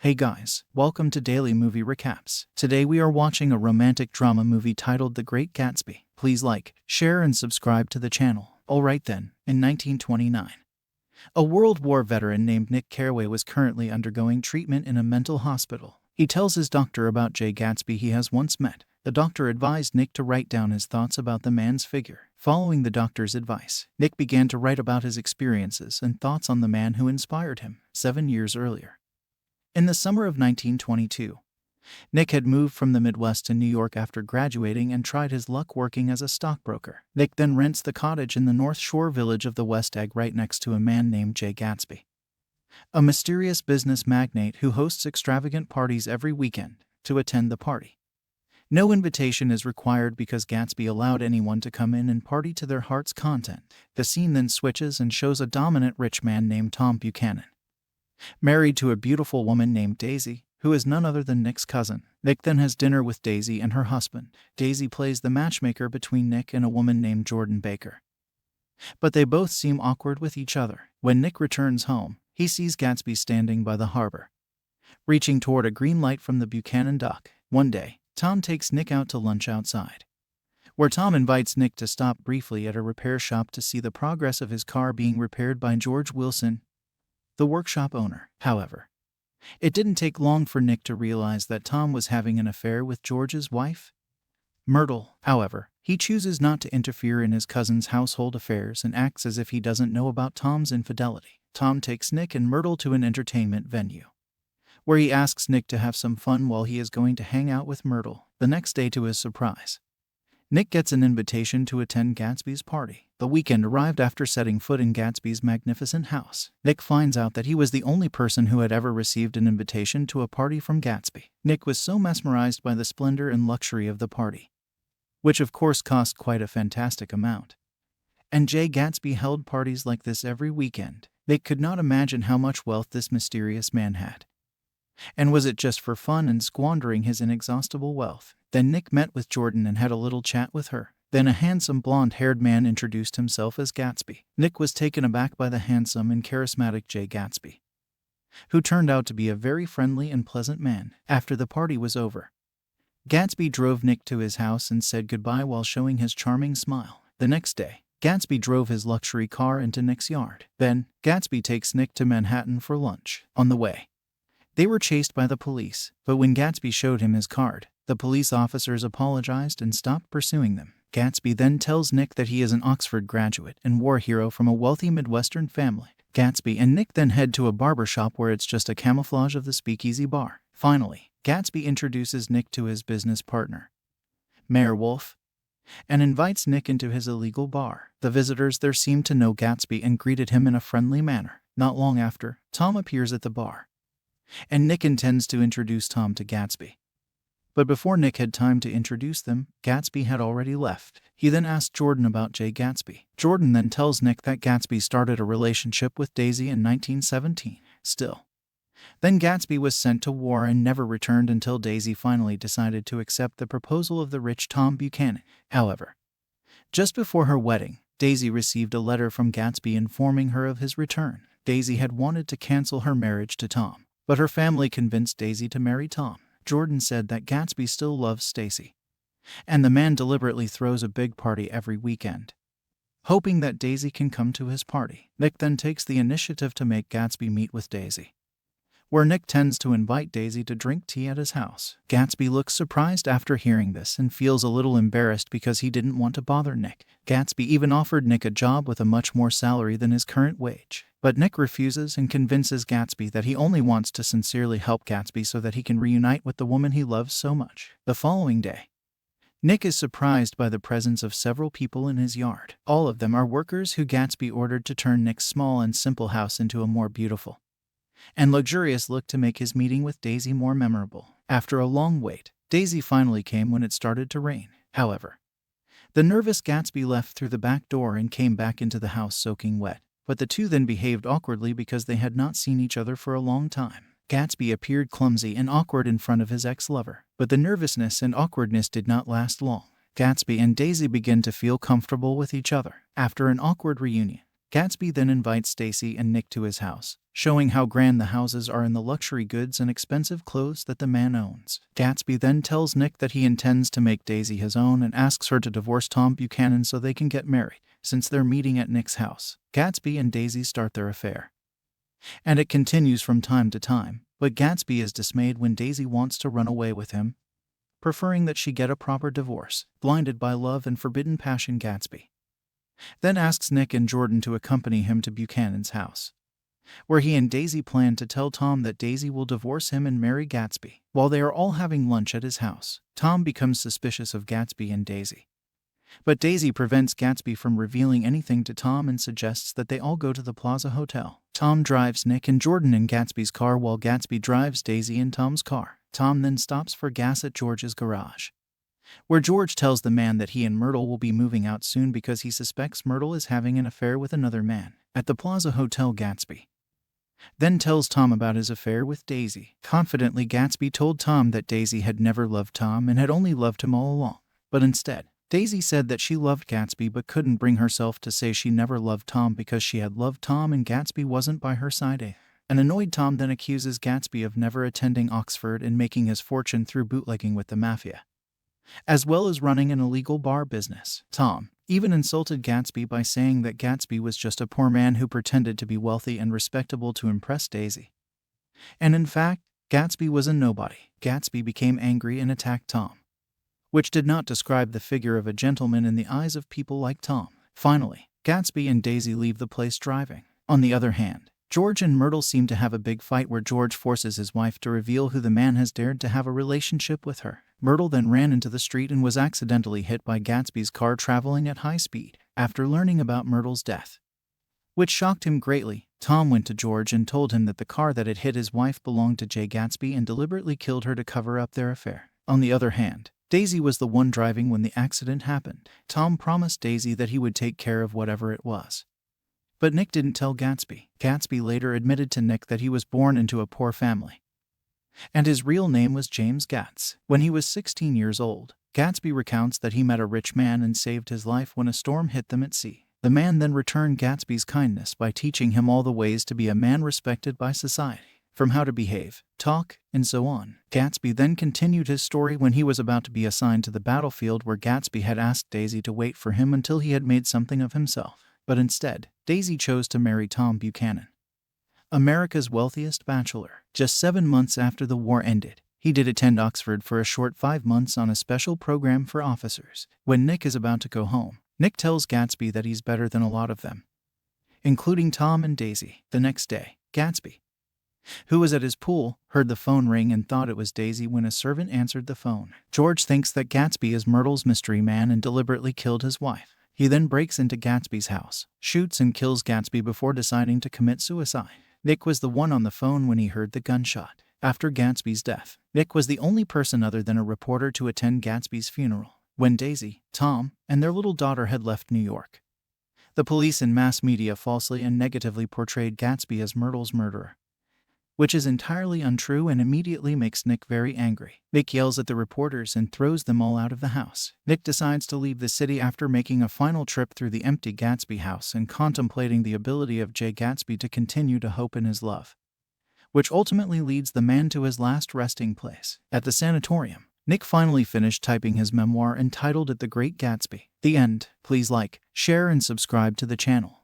Hey guys, welcome to Daily Movie Recaps. Today we are watching a romantic drama movie titled The Great Gatsby. Please like, share, and subscribe to the channel. Alright then, in 1929, a World War veteran named Nick Carraway was currently undergoing treatment in a mental hospital. He tells his doctor about Jay Gatsby he has once met. The doctor advised Nick to write down his thoughts about the man's figure. Following the doctor's advice, Nick began to write about his experiences and thoughts on the man who inspired him 7 years earlier. In the summer of 1922, Nick had moved from the Midwest to New York after graduating and tried his luck working as a stockbroker. Nick then rents the cottage in the North Shore village of the West Egg right next to a man named Jay Gatsby, a mysterious business magnate who hosts extravagant parties every weekend. To attend the party, no invitation is required because Gatsby allowed anyone to come in and party to their heart's content. The scene then switches and shows a dominant rich man named Tom Buchanan, married to a beautiful woman named Daisy, who is none other than Nick's cousin. Nick then has dinner with Daisy and her husband. Daisy plays the matchmaker between Nick and a woman named Jordan Baker, but they both seem awkward with each other. When Nick returns home, he sees Gatsby standing by the harbor, reaching toward a green light from the Buchanan dock. One day, Tom takes Nick out to lunch outside, where Tom invites Nick to stop briefly at a repair shop to see the progress of his car being repaired by George Wilson, the workshop owner. However, it didn't take long for Nick to realize that Tom was having an affair with George's wife, Myrtle. However, he chooses not to interfere in his cousin's household affairs and acts as if he doesn't know about Tom's infidelity. Tom takes Nick and Myrtle to an entertainment venue, where he asks Nick to have some fun while he is going to hang out with Myrtle. The next day, to his surprise, Nick gets an invitation to attend Gatsby's party. The weekend arrived after setting foot in Gatsby's magnificent house. Nick finds out that he was the only person who had ever received an invitation to a party from Gatsby. Nick was so mesmerized by the splendor and luxury of the party, which of course cost quite a fantastic amount, and Jay Gatsby held parties like this every weekend. Nick could not imagine how much wealth this mysterious man had. And was it just for fun and squandering his inexhaustible wealth? Then Nick met with Jordan and had a little chat with her. Then a handsome blonde-haired man introduced himself as Gatsby. Nick was taken aback by the handsome and charismatic Jay Gatsby, who turned out to be a very friendly and pleasant man. After the party was over, Gatsby drove Nick to his house and said goodbye while showing his charming smile. The next day, Gatsby drove his luxury car into Nick's yard. Then, Gatsby takes Nick to Manhattan for lunch. On the way, they were chased by the police, but when Gatsby showed him his card, the police officers apologized and stopped pursuing them. Gatsby then tells Nick that he is an Oxford graduate and war hero from a wealthy Midwestern family. Gatsby and Nick then head to a barber shop where it's just a camouflage of the Speakeasy Bar. Finally, Gatsby introduces Nick to his business partner, Mayor Wolf, and invites Nick into his illegal bar. The visitors there seemed to know Gatsby and greeted him in a friendly manner. Not long after, Tom appears at the bar, and Nick intends to introduce Tom to Gatsby. But before Nick had time to introduce them, Gatsby had already left. He then asked Jordan about Jay Gatsby. Jordan then tells Nick that Gatsby started a relationship with Daisy in 1917. Still, then Gatsby was sent to war and never returned until Daisy finally decided to accept the proposal of the rich Tom Buchanan. However, just before her wedding, Daisy received a letter from Gatsby informing her of his return. Daisy had wanted to cancel her marriage to Tom, but her family convinced Daisy to marry Tom. Jordan said that Gatsby still loves Stacy, and the man deliberately throws a big party every weekend, hoping that Daisy can come to his party. Nick then takes the initiative to make Gatsby meet with Daisy, where Nick tends to invite Daisy to drink tea at his house. Gatsby looks surprised after hearing this and feels a little embarrassed because he didn't want to bother Nick. Gatsby even offered Nick a job with a much more salary than his current wage, but Nick refuses and convinces Gatsby that he only wants to sincerely help Gatsby so that he can reunite with the woman he loves so much. The following day, Nick is surprised by the presence of several people in his yard. All of them are workers who Gatsby ordered to turn Nick's small and simple house into a more beautiful and luxurious look to make his meeting with Daisy more memorable. After a long wait, Daisy finally came when it started to rain. However, the nervous Gatsby left through the back door and came back into the house soaking wet, but the two then behaved awkwardly because they had not seen each other for a long time. Gatsby appeared clumsy and awkward in front of his ex-lover, but the nervousness and awkwardness did not last long. Gatsby and Daisy began to feel comfortable with each other. After an awkward reunion, Gatsby then invites Stacy and Nick to his house, showing how grand the houses are and the luxury goods and expensive clothes that the man owns. Gatsby then tells Nick that he intends to make Daisy his own and asks her to divorce Tom Buchanan so they can get married. Since they're meeting at Nick's house, Gatsby and Daisy start their affair. And it continues from time to time, but Gatsby is dismayed when Daisy wants to run away with him, preferring that she get a proper divorce. Blinded by love and forbidden passion, Gatsby then asks Nick and Jordan to accompany him to Buchanan's house, where he and Daisy plan to tell Tom that Daisy will divorce him and marry Gatsby. While they are all having lunch at his house, Tom becomes suspicious of Gatsby and Daisy. But Daisy prevents Gatsby from revealing anything to Tom and suggests that they all go to the Plaza Hotel. Tom drives Nick and Jordan in Gatsby's car while Gatsby drives Daisy in Tom's car. Tom then stops for gas at George's garage, where George tells the man that he and Myrtle will be moving out soon because he suspects Myrtle is having an affair with another man. At the Plaza Hotel, Gatsby then tells Tom about his affair with Daisy. Confidently, Gatsby told Tom that Daisy had never loved Tom and had only loved him all along. But instead, Daisy said that she loved Gatsby but couldn't bring herself to say she never loved Tom because she had loved Tom and Gatsby wasn't by her side. An annoyed Tom then accuses Gatsby of never attending Oxford and making his fortune through bootlegging with the Mafia, as well as running an illegal bar business. Tom even insulted Gatsby by saying that Gatsby was just a poor man who pretended to be wealthy and respectable to impress Daisy. And in fact, Gatsby was a nobody. Gatsby became angry and attacked Tom, which did not describe the figure of a gentleman in the eyes of people like Tom. Finally, Gatsby and Daisy leave the place driving. On the other hand, George and Myrtle seem to have a big fight where George forces his wife to reveal who the man has dared to have a relationship with her. Myrtle then ran into the street and was accidentally hit by Gatsby's car traveling at high speed. After learning about Myrtle's death, which shocked him greatly, Tom went to George and told him that the car that had hit his wife belonged to Jay Gatsby and deliberately killed her to cover up their affair. On the other hand, Daisy was the one driving when the accident happened. Tom promised Daisy that he would take care of whatever it was. But Nick didn't tell Gatsby. Gatsby later admitted to Nick that he was born into a poor family, and his real name was James Gatz. When he was 16 years old, Gatsby recounts that he met a rich man and saved his life when a storm hit them at sea. The man then returned Gatsby's kindness by teaching him all the ways to be a man respected by society, from how to behave, talk, and so on. Gatsby then continued his story when he was about to be assigned to the battlefield, where Gatsby had asked Daisy to wait for him until he had made something of himself. But instead, Daisy chose to marry Tom Buchanan, America's wealthiest bachelor. Just 7 months after the war ended, he did attend Oxford for a short 5 months on a special program for officers. When Nick is about to go home, Nick tells Gatsby that he's better than a lot of them, including Tom and Daisy. The next day, Gatsby, who was at his pool, heard the phone ring and thought it was Daisy when a servant answered the phone. George thinks that Gatsby is Myrtle's mystery man and deliberately killed his wife. He then breaks into Gatsby's house, shoots and kills Gatsby before deciding to commit suicide. Nick was the one on the phone when he heard the gunshot. After Gatsby's death, Nick was the only person other than a reporter to attend Gatsby's funeral. When Daisy, Tom, and their little daughter had left New York, the police and mass media falsely and negatively portrayed Gatsby as Myrtle's murderer, which is entirely untrue and immediately makes Nick very angry. Nick yells at the reporters and throws them all out of the house. Nick decides to leave the city after making a final trip through the empty Gatsby house and contemplating the ability of Jay Gatsby to continue to hope in his love, which ultimately leads the man to his last resting place. At the sanatorium, Nick finally finished typing his memoir and titled it The Great Gatsby. The end. Please like, share, and subscribe to the channel.